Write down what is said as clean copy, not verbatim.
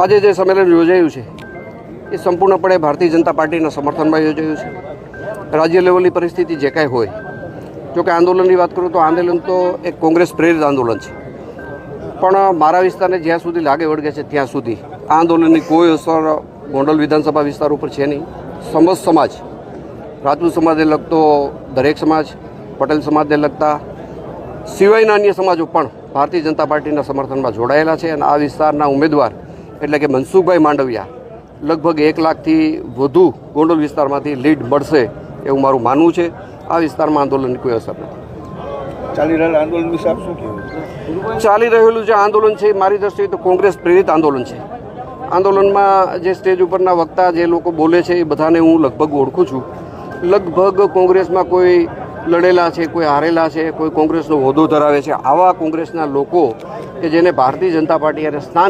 આજે જે સંમેલન યોજાયું છે એ સંપૂર્ણપણે ભારતીય જનતા પાર્ટીના સમર્થનમાં યોજાયું છે. રાજ્ય લેવલની પરિસ્થિતિ જે કાંઈ હોય, જો કે આંદોલનની વાત કરું તો આંદોલન તો એક કોંગ્રેસ પ્રેરિત આંદોલન છે, પણ મારા વિસ્તારને જ્યાં સુધી લાગે વળગે છે ત્યાં સુધી આ આંદોલનની કોઈ અસર ગોંડલ વિધાનસભા વિસ્તાર ઉપર છે નહીં. સમસ્ત સમાજ, રાજપૂત સમાજને લગતો દરેક સમાજ, પટેલ સમાજને લગતા સિવાયના અન્ય સમાજો પણ ભારતીય જનતા પાર્ટીના સમર્થનમાં જોડાયેલા છે. અને આ વિસ્તારના ઉમેદવાર એટલે કે મનસુખભાઈ માંડવિયા લગભગ 1 લાખથી વધુ ગોંડલ વિસ્તારમાંથી લીડ મળશે એવું મારું માનવું છે. આ વિસ્તારમાં આંદોલનની કોઈ અસર નથી. ચાલી રહેલા આંદોલન વિશે આપ શું કહેવું? ચાલી રહેલું જે આંદોલન છે મારી દ્રષ્ટિએ તો કોંગ્રેસ પ્રેરિત આંદોલન છે. આંદોલનમાં જે સ્ટેજ ઉપરના વક્તા જે લોકો બોલે છે એ બધાને હું લગભગ ઓળખું છું. લગભગ કોંગ્રેસમાં કોઈ લડેલા છે, કોઈ હારેલા છે, કોઈ કોંગ્રેસનો હોદ્દો ધરાવે છે. આવા કોંગ્રેસના લોકો કે જેને ભારતીય જનતા પાર્ટી અને સ્થાન